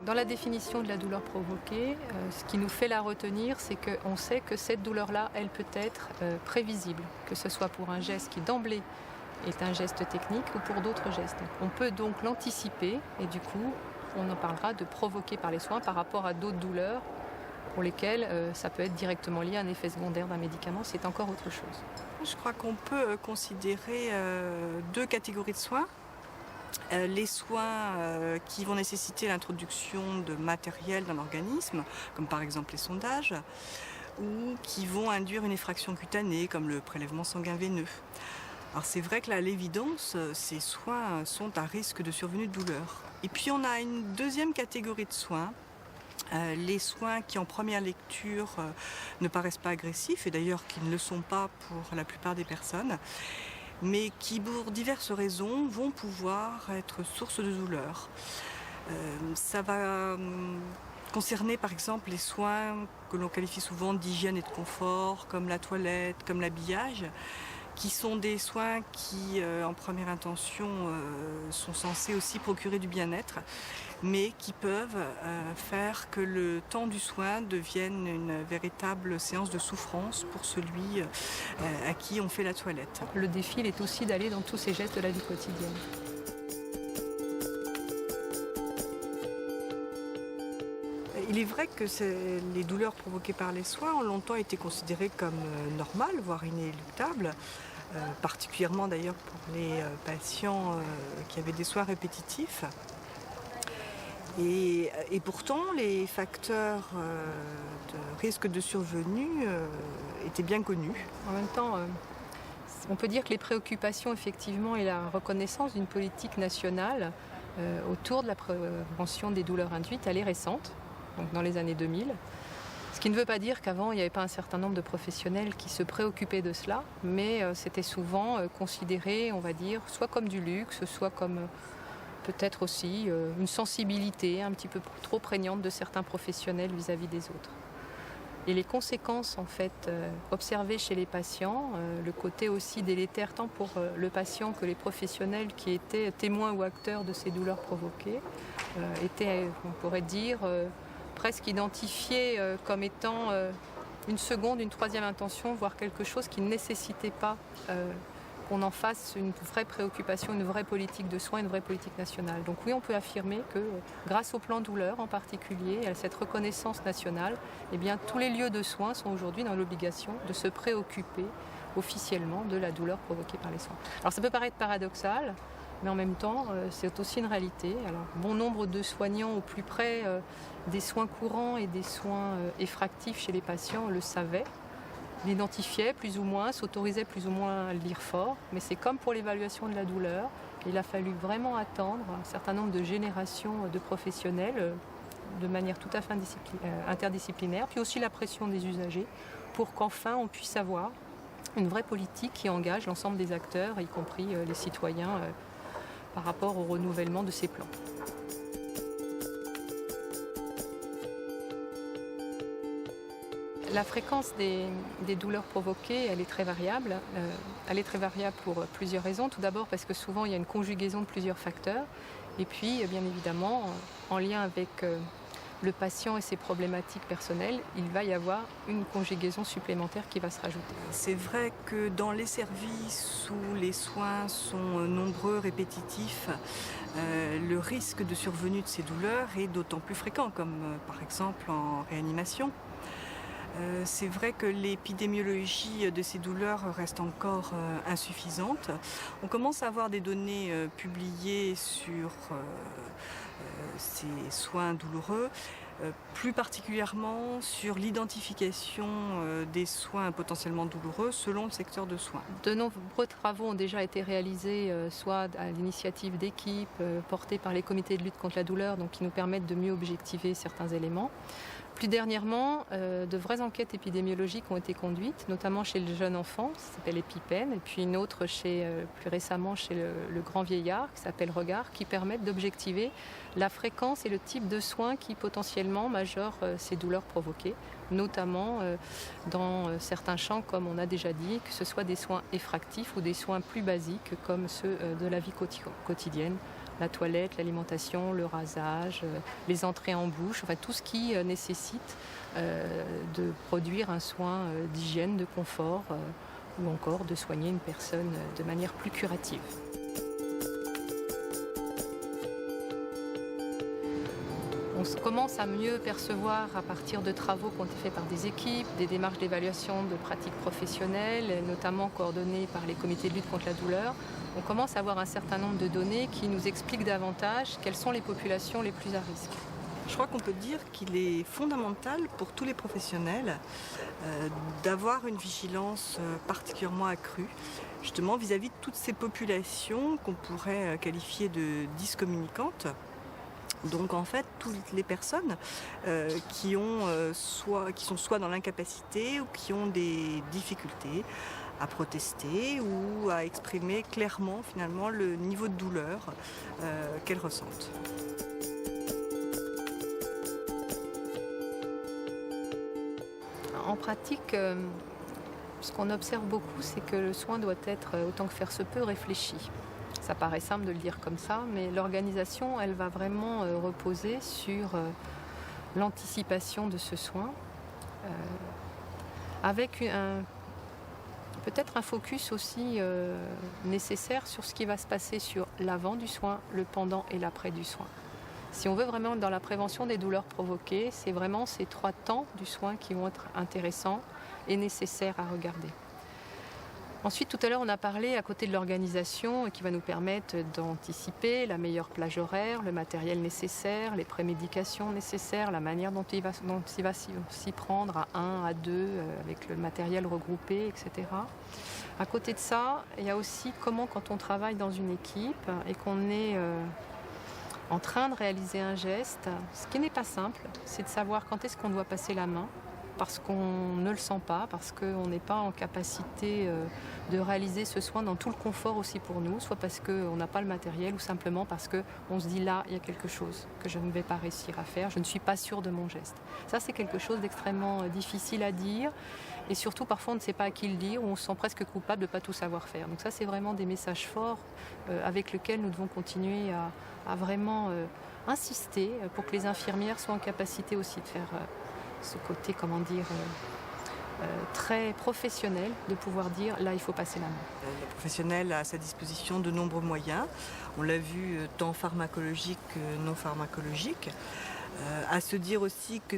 Dans la définition de la douleur provoquée, ce qui nous fait la retenir, c'est qu'on sait que cette douleur-là, elle peut être prévisible, que ce soit pour un geste qui d'emblée est un geste technique ou pour d'autres gestes. On peut donc l'anticiper et du coup, on en parlera de provoquer par les soins par rapport à d'autres douleurs pour lesquelles ça peut être directement lié à un effet secondaire d'un médicament, c'est encore autre chose. Je crois qu'on peut considérer deux catégories de soins. Les soins qui vont nécessiter l'introduction de matériel dans l'organisme, comme par exemple les sondages, ou qui vont induire une effraction cutanée, comme le prélèvement sanguin veineux. Alors c'est vrai que là, à l'évidence, ces soins sont à risque de survenue de douleur. Et puis on a une deuxième catégorie de soins, les soins qui en première lecture ne paraissent pas agressifs, et d'ailleurs qui ne le sont pas pour la plupart des personnes, mais qui pour diverses raisons vont pouvoir être source de douleur. Ça va concerner par exemple les soins que l'on qualifie souvent d'hygiène et de confort, comme la toilette, comme l'habillage, qui sont des soins qui, en première intention, sont censés aussi procurer du bien-être, mais qui peuvent faire que le temps du soin devienne une véritable séance de souffrance pour celui à qui on fait la toilette. Le défi, il est aussi d'aller dans tous ces gestes de la vie quotidienne. Il est vrai que les douleurs provoquées par les soins ont longtemps été considérées comme normales, voire inéluctables, particulièrement d'ailleurs pour les patients qui avaient des soins répétitifs. Et pourtant, les facteurs de risque de survenue étaient bien connus. En même temps, on peut dire que les préoccupations, effectivement, et la reconnaissance d'une politique nationale autour de la prévention des douleurs induites, elle est récente, donc dans les années 2000. Ce qui ne veut pas dire qu'avant, il n'y avait pas un certain nombre de professionnels qui se préoccupaient de cela, mais c'était souvent considéré, on va dire, soit comme du luxe, soit comme peut-être aussi une sensibilité un petit peu trop prégnante de certains professionnels vis-à-vis des autres. Et les conséquences en fait observées chez les patients, le côté aussi délétère tant pour le patient que les professionnels qui étaient témoins ou acteurs de ces douleurs provoquées, étaient, on pourrait dire, presque identifiés comme étant une seconde, une troisième intention, voire quelque chose qui ne nécessitait pas qu'on en fasse une vraie préoccupation, une vraie politique de soins, une vraie politique nationale. Donc oui, on peut affirmer que grâce au plan douleur en particulier, et à cette reconnaissance nationale, eh bien, tous les lieux de soins sont aujourd'hui dans l'obligation de se préoccuper officiellement de la douleur provoquée par les soins. Alors ça peut paraître paradoxal, mais en même temps, c'est aussi une réalité. Alors, bon nombre de soignants au plus près des soins courants et des soins effractifs chez les patients le savaient, l'identifiaient plus ou moins, s'autorisaient plus ou moins à le dire fort, mais c'est comme pour l'évaluation de la douleur. Il a fallu vraiment attendre un certain nombre de générations de professionnels de manière tout à fait interdisciplinaire, puis aussi la pression des usagers, pour qu'enfin on puisse avoir une vraie politique qui engage l'ensemble des acteurs, y compris les citoyens, par rapport au renouvellement de ces plans. La fréquence des douleurs provoquées, elle est très variable. Elle est très variable pour plusieurs raisons. Tout d'abord parce que souvent il y a une conjugaison de plusieurs facteurs. Et puis, bien évidemment, en lien avec le patient et ses problématiques personnelles, il va y avoir une conjugaison supplémentaire qui va se rajouter. C'est vrai que dans les services où les soins sont nombreux, répétitifs, le risque de survenue de ces douleurs est d'autant plus fréquent, comme par exemple en réanimation. C'est vrai que l'épidémiologie de ces douleurs reste encore insuffisante. On commence à avoir des données publiées sur ces soins douloureux, plus particulièrement sur l'identification des soins potentiellement douloureux selon le secteur de soins. De nombreux travaux ont déjà été réalisés, soit à l'initiative d'équipes portées par les comités de lutte contre la douleur, donc qui nous permettent de mieux objectiver certains éléments. Plus dernièrement, de vraies enquêtes épidémiologiques ont été conduites, notamment chez le jeune enfant, qui s'appelle EpiPen, et puis une autre plus récemment chez le grand vieillard, qui s'appelle Regard, qui permettent d'objectiver la fréquence et le type de soins qui potentiellement majorent ces douleurs provoquées, notamment dans certains champs, comme on a déjà dit, que ce soit des soins effractifs ou des soins plus basiques, comme ceux de la vie quotidienne, la toilette, l'alimentation, le rasage, les entrées en bouche, enfin tout ce qui nécessite de produire un soin d'hygiène, de confort ou encore de soigner une personne de manière plus curative. On commence à mieux percevoir à partir de travaux qui ont été faits par des équipes, des démarches d'évaluation de pratiques professionnelles, notamment coordonnées par les comités de lutte contre la douleur. On commence à avoir un certain nombre de données qui nous expliquent davantage quelles sont les populations les plus à risque. Je crois qu'on peut dire qu'il est fondamental pour tous les professionnels d'avoir une vigilance particulièrement accrue, justement vis-à-vis de toutes ces populations qu'on pourrait qualifier de dyscommunicantes. Donc en fait, toutes les personnes qui sont soit dans l'incapacité ou qui ont des difficultés à protester ou à exprimer clairement finalement le niveau de douleur qu'elles ressentent. En pratique, ce qu'on observe beaucoup, c'est que le soin doit être, autant que faire se peut, réfléchi. Ça paraît simple de le dire comme ça, mais l'organisation, elle va vraiment reposer sur l'anticipation de ce soin, avec peut-être un focus aussi nécessaire sur ce qui va se passer sur l'avant du soin, le pendant et l'après du soin. Si on veut vraiment dans la prévention des douleurs provoquées, c'est vraiment ces 3 temps du soin qui vont être intéressants et nécessaires à regarder. Ensuite, tout à l'heure, on a parlé à côté de l'organisation qui va nous permettre d'anticiper la meilleure plage horaire, le matériel nécessaire, les prémédications nécessaires, la manière dont il va s'y prendre à 1, à 2, avec le matériel regroupé, etc. À côté de ça, il y a aussi comment, quand on travaille dans une équipe et qu'on est en train de réaliser un geste, ce qui n'est pas simple, c'est de savoir quand est-ce qu'on doit passer la main, parce qu'on ne le sent pas, parce qu'on n'est pas en capacité de réaliser ce soin dans tout le confort aussi pour nous, soit parce qu'on n'a pas le matériel ou simplement parce qu'on se dit là, il y a quelque chose que je ne vais pas réussir à faire, je ne suis pas sûre de mon geste. Ça, c'est quelque chose d'extrêmement difficile à dire et surtout parfois on ne sait pas à qui le dire ou on se sent presque coupable de ne pas tout savoir faire. Donc ça, c'est vraiment des messages forts avec lesquels nous devons continuer à vraiment insister pour que les infirmières soient en capacité aussi de faire ce côté, très professionnel, de pouvoir dire là il faut passer la main. Le professionnel a à sa disposition de nombreux moyens, on l'a vu tant pharmacologiques que non pharmacologiques. À se dire aussi que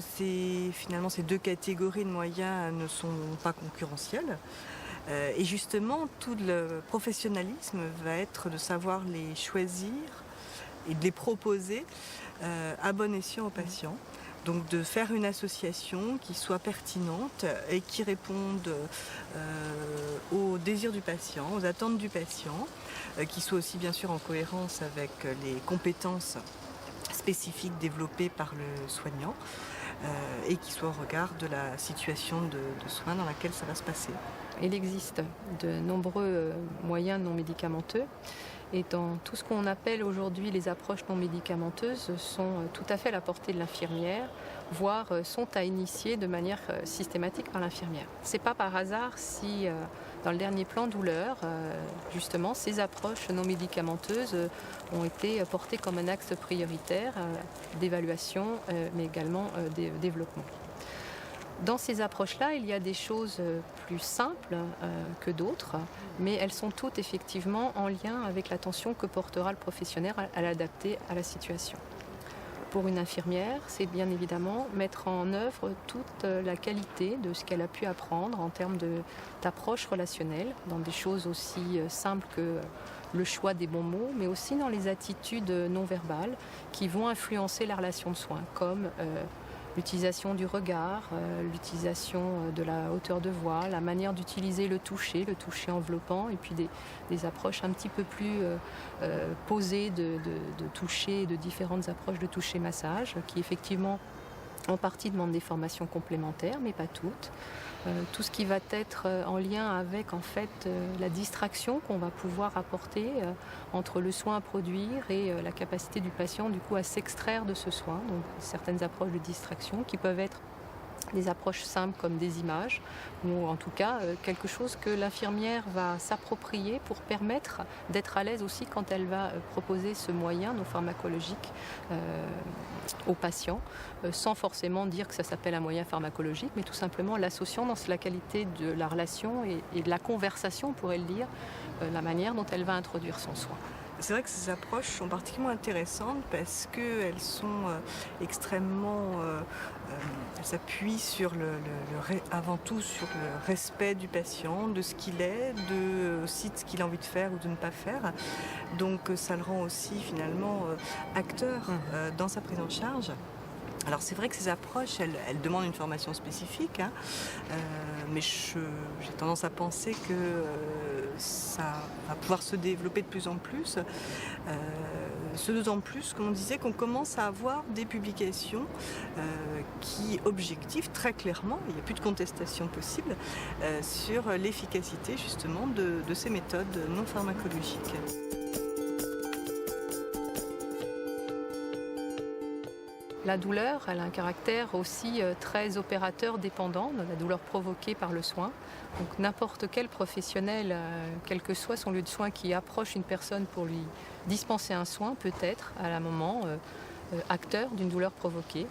finalement ces 2 catégories de moyens ne sont pas concurrentielles. Et justement, tout le professionnalisme va être de savoir les choisir et de les proposer à bon escient aux patients. Donc de faire une association qui soit pertinente et qui réponde aux désirs du patient, aux attentes du patient, qui soit aussi bien sûr en cohérence avec les compétences spécifiques développées par le soignant et qui soit au regard de la situation de soins dans laquelle ça va se passer. Il existe de nombreux moyens non médicamenteux. Et dans tout ce qu'on appelle aujourd'hui les approches non médicamenteuses sont tout à fait à la portée de l'infirmière, voire sont à initier de manière systématique par l'infirmière. Ce n'est pas par hasard si dans le dernier plan douleur, justement, ces approches non médicamenteuses ont été portées comme un axe prioritaire d'évaluation, mais également de développement. Dans ces approches-là, il y a des choses plus simples que d'autres, mais elles sont toutes effectivement en lien avec l'attention que portera le professionnel à l'adapter à la situation. Pour une infirmière, c'est bien évidemment mettre en œuvre toute la qualité de ce qu'elle a pu apprendre en termes d'approche relationnelle, dans des choses aussi simples que le choix des bons mots, mais aussi dans les attitudes non verbales qui vont influencer la relation de soins, comme l'utilisation du regard, l'utilisation de la hauteur de voix, la manière d'utiliser le toucher enveloppant, et puis des approches un petit peu plus posées de toucher, de différentes approches de toucher-massage, qui effectivement en partie demandent des formations complémentaires, mais pas toutes. Tout ce qui va être en lien avec en fait la distraction qu'on va pouvoir apporter entre le soin à produire et la capacité du patient du coup à s'extraire de ce soin. Donc certaines approches de distraction qui peuvent être des approches simples comme des images, ou en tout cas quelque chose que l'infirmière va s'approprier pour permettre d'être à l'aise aussi quand elle va proposer ce moyen non pharmacologique aux patients, sans forcément dire que ça s'appelle un moyen pharmacologique, mais tout simplement l'associant dans la qualité de la relation et de la conversation, on pourrait le dire, la manière dont elle va introduire son soin. C'est vrai que ces approches sont particulièrement intéressantes parce qu'elles sont extrêmement... elles s'appuient sur avant tout sur le respect du patient, de ce qu'il est, aussi de ce qu'il a envie de faire ou de ne pas faire. Donc ça le rend aussi finalement acteur dans sa prise en charge. Alors c'est vrai que ces approches, elles demandent une formation spécifique, hein, mais j'ai tendance à penser que ça va pouvoir se développer de plus en plus. Ce d'autant plus, comme on disait, qu'on commence à avoir des publications qui objectivent très clairement, il n'y a plus de contestation possible, sur l'efficacité justement de ces méthodes non pharmacologiques. La douleur, elle a un caractère aussi très opérateur dépendant de la douleur provoquée par le soin. Donc n'importe quel professionnel, quel que soit son lieu de soin, qui approche une personne pour lui dispenser un soin peut être à un moment acteur d'une douleur provoquée.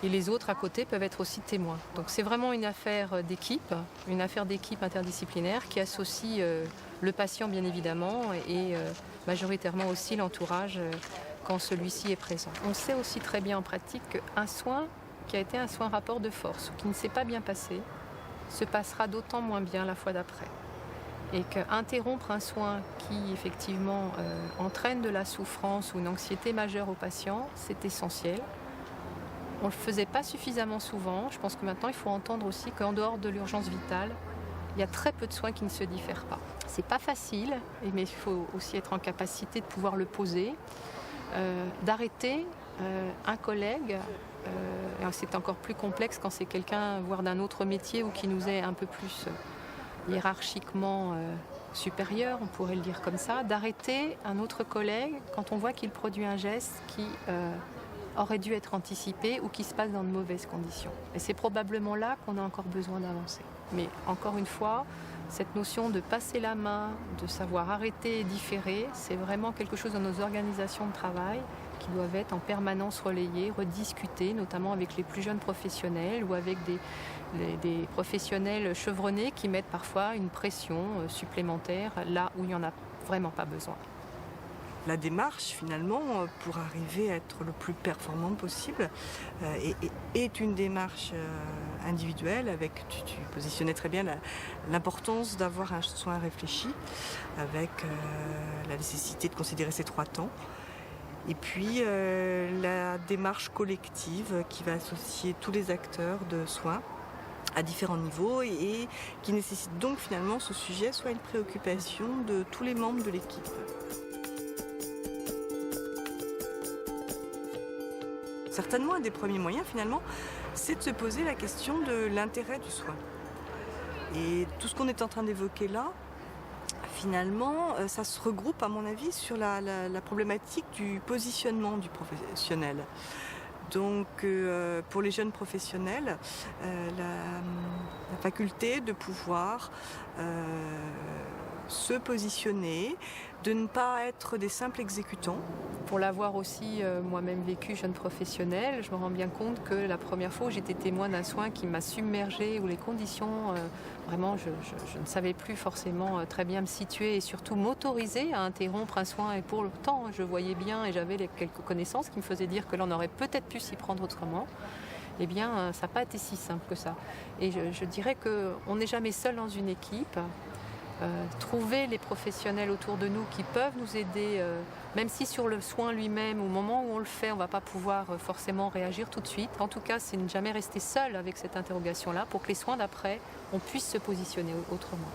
Et les autres à côté peuvent être aussi témoins. Donc c'est vraiment une affaire d'équipe interdisciplinaire qui associe le patient bien évidemment et majoritairement aussi l'entourage quand celui-ci est présent. On sait aussi très bien en pratique qu'un soin qui a été un soin rapport de force ou qui ne s'est pas bien passé se passera d'autant moins bien la fois d'après. Et qu'interrompre un soin qui effectivement entraîne de la souffrance ou une anxiété majeure au patient, c'est essentiel. On ne le faisait pas suffisamment souvent. Je pense que maintenant il faut entendre aussi qu'en dehors de l'urgence vitale, il y a très peu de soins qui ne se diffèrent pas. C'est pas facile, mais il faut aussi être en capacité de pouvoir le poser. D'arrêter un collègue, c'est encore plus complexe quand c'est quelqu'un voire d'un autre métier ou qui nous est un peu plus hiérarchiquement supérieur, on pourrait le dire comme ça, d'arrêter un autre collègue quand on voit qu'il produit un geste qui aurait dû être anticipé ou qui se passe dans de mauvaises conditions. Et c'est probablement là qu'on a encore besoin d'avancer. Mais encore une fois, cette notion de passer la main, de savoir arrêter et différer, c'est vraiment quelque chose dans nos organisations de travail qui doivent être en permanence relayées, rediscutées, notamment avec les plus jeunes professionnels ou avec des professionnels chevronnés qui mettent parfois une pression supplémentaire là où il n'y en a vraiment pas besoin. La démarche, finalement, pour arriver à être le plus performant possible, est une démarche individuelle avec, tu positionnais très bien l'importance d'avoir un soin réfléchi, avec la nécessité de considérer ces 3 temps. Et puis la démarche collective qui va associer tous les acteurs de soins à différents niveaux et qui nécessite donc finalement ce sujet soit une préoccupation de tous les membres de l'équipe. Certainement, un des premiers moyens, finalement, c'est de se poser la question de l'intérêt du soin. Et tout ce qu'on est en train d'évoquer là, finalement, ça se regroupe, à mon avis, sur la problématique du positionnement du professionnel. Donc, pour les jeunes professionnels, la faculté de pouvoir se positionner, de ne pas être des simples exécutants. Pour l'avoir aussi moi-même vécu jeune professionnelle, je me rends bien compte que la première fois où j'étais témoin d'un soin qui m'a submergée, où les conditions, vraiment, je ne savais plus forcément très bien me situer et surtout m'autoriser à interrompre un soin. Et pourtant, je voyais bien et j'avais quelques connaissances qui me faisaient dire que l'on aurait peut-être pu s'y prendre autrement. Eh bien, ça n'a pas été si simple que ça. Et je dirais qu'on n'est jamais seul dans une équipe. Trouver les professionnels autour de nous qui peuvent nous aider, même si sur le soin lui-même, au moment où on le fait, on ne va pas pouvoir forcément réagir tout de suite. En tout cas, c'est ne jamais rester seul avec cette interrogation-là pour que les soins d'après, on puisse se positionner autrement.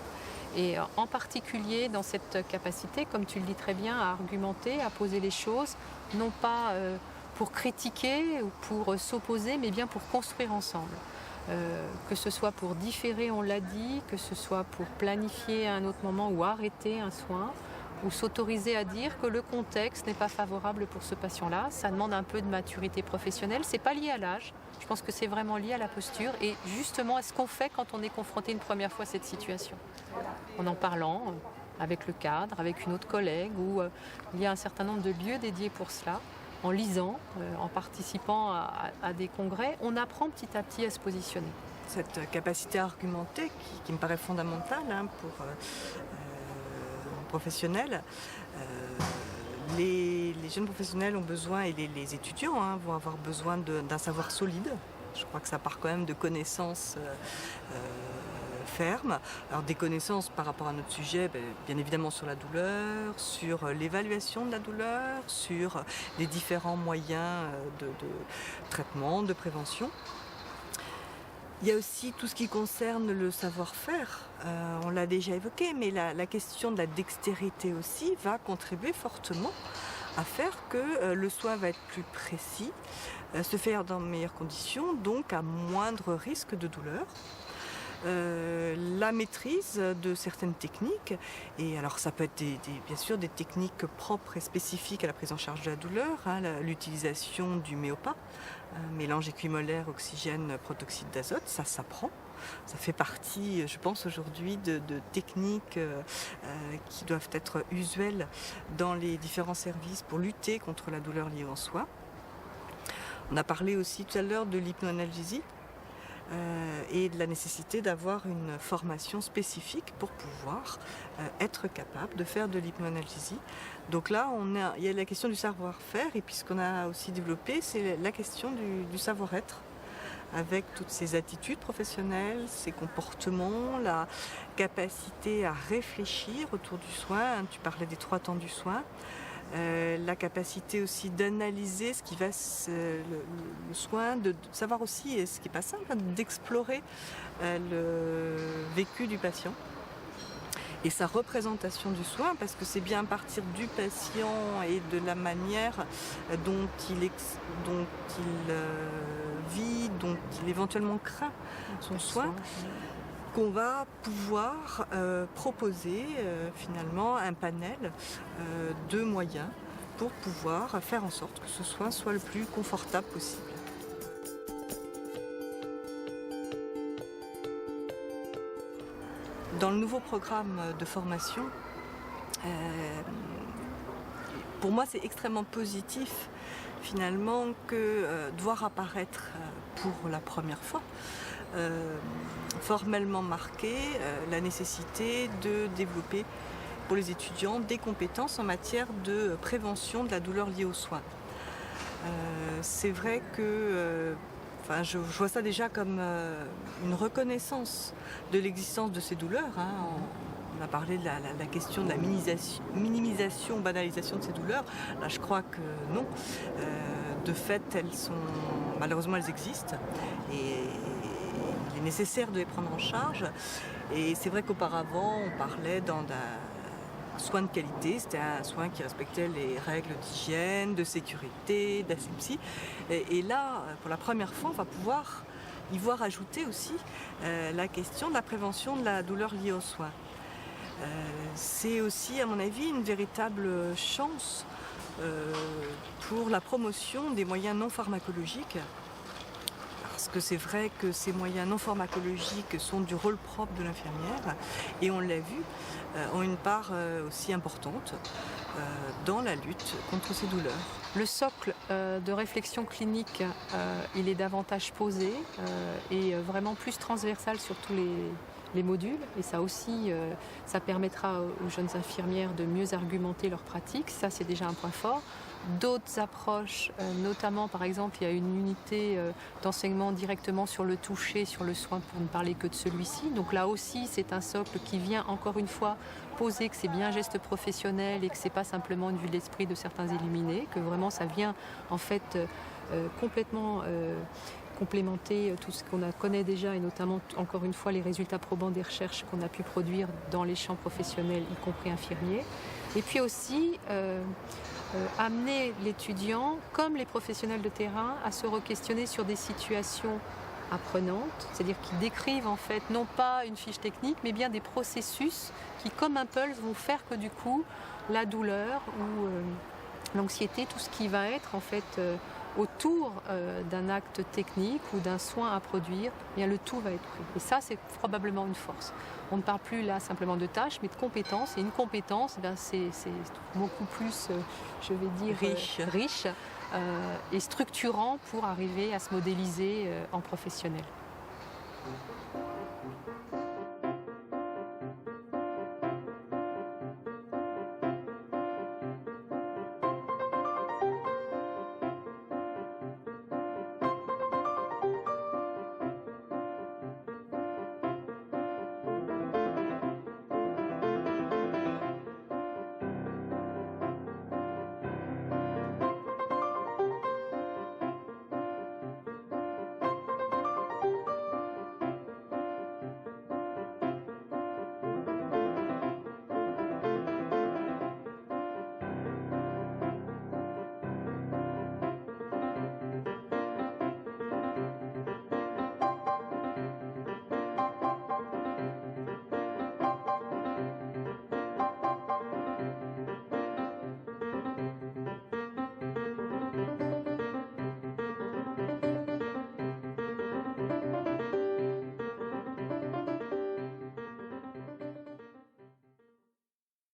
Et en particulier dans cette capacité, comme tu le dis très bien, à argumenter, à poser les choses, non pas pour critiquer ou pour s'opposer, mais bien pour construire ensemble. Que ce soit pour différer, on l'a dit, que ce soit pour planifier à un autre moment ou arrêter un soin, ou s'autoriser à dire que le contexte n'est pas favorable pour ce patient-là. Ça demande un peu de maturité professionnelle. C'est pas lié à l'âge. Je pense que c'est vraiment lié à la posture. Et justement, est-ce qu'on fait quand on est confronté une première fois à cette situation? En parlant avec le cadre, avec une autre collègue, ou il y a un certain nombre de lieux dédiés pour cela. En lisant, en participant à des congrès, on apprend petit à petit à se positionner. Cette capacité à argumenter qui me paraît fondamentale pour professionnels. Les jeunes professionnels ont besoin, et les étudiants vont avoir besoin d'un savoir solide. Je crois que ça part quand même de connaissances fermes. Alors des connaissances par rapport à notre sujet, bien évidemment sur la douleur, sur l'évaluation de la douleur, sur les différents moyens de traitement, de prévention. Il y a aussi tout ce qui concerne le savoir-faire, on l'a déjà évoqué, mais la question de la dextérité aussi va contribuer fortement à faire que le soin va être plus précis, se faire dans de meilleures conditions, donc à moindre risque de douleur. La maîtrise de certaines techniques, et alors ça peut être bien sûr des techniques propres et spécifiques à la prise en charge de la douleur, l'utilisation du méopa, mélange équimolaire oxygène protoxyde d'azote, ça s'apprend. Ça fait partie, je pense aujourd'hui, de techniques qui doivent être usuelles dans les différents services pour lutter contre la douleur liée en soi. On a parlé aussi tout à l'heure de l'hypnoanalgésie. Et de la nécessité d'avoir une formation spécifique pour pouvoir être capable de faire de l'hypnoanalgésie. Donc là, il y a la question du savoir-faire, et puis ce qu'on a aussi développé, c'est la question du savoir-être, avec toutes ces attitudes professionnelles, ces comportements, la capacité à réfléchir autour du soin. Tu parlais des 3 temps du soin. La capacité aussi d'analyser ce qui va le soin, de savoir aussi, et ce qui n'est pas simple, d'explorer le vécu du patient et sa représentation du soin, parce que c'est bien à partir du patient et de la manière dont il vit, dont il éventuellement craint son soin, qu'on va pouvoir proposer finalement un panel de moyens pour pouvoir faire en sorte que ce soin soit le plus confortable possible. Dans le nouveau programme de formation, pour moi c'est extrêmement positif finalement que de voir apparaître pour la première fois formellement marqué la nécessité de développer pour les étudiants des compétences en matière de prévention de la douleur liée aux soins. C'est vrai que je vois ça déjà comme une reconnaissance de l'existence de ces douleurs. On a parlé de la question de la minimisation, banalisation de ces douleurs. Là, je crois que non. De fait, malheureusement, elles existent. Et il est nécessaire de les prendre en charge. Et c'est vrai qu'auparavant, on parlait d'un soin de qualité, c'était un soin qui respectait les règles d'hygiène, de sécurité, d'asepsie. Et là, pour la première fois, on va pouvoir y voir ajouter aussi la question de la prévention de la douleur liée aux soins. C'est aussi, à mon avis, une véritable chance pour la promotion des moyens non pharmacologiques. Parce que c'est vrai que ces moyens non pharmacologiques sont du rôle propre de l'infirmière, et on l'a vu, ont une part aussi importante dans la lutte contre ces douleurs. Le socle de réflexion clinique, il est davantage posé et vraiment plus transversal sur tous les modules, et ça aussi, ça permettra aux jeunes infirmières de mieux argumenter leur pratique. Ça, c'est déjà un point fort. D'autres approches, notamment par exemple, il y a une unité d'enseignement directement sur le toucher, sur le soin, pour ne parler que de celui-ci. Donc là aussi, c'est un socle qui vient encore une fois poser que c'est bien un geste professionnel et que c'est pas simplement une vue de l'esprit de certains illuminés, que vraiment ça vient en fait complètement complémenter tout ce qu'on connaît déjà, et notamment encore une fois les résultats probants des recherches qu'on a pu produire dans les champs professionnels, y compris infirmiers. Et puis aussi amener l'étudiant, comme les professionnels de terrain, à se re-questionner sur des situations apprenantes, c'est-à-dire qui décrivent en fait non pas une fiche technique, mais bien des processus qui, comme un pulse, vont faire que du coup la douleur ou l'anxiété, tout ce qui va être en fait autour d'un acte technique ou d'un soin à produire, eh bien le tout va être pris. Et ça, c'est probablement une force. On ne parle plus là simplement de tâches, mais de compétences. Et une compétence, eh c'est beaucoup plus, je vais dire, riche et structurant pour arriver à se modéliser en professionnel.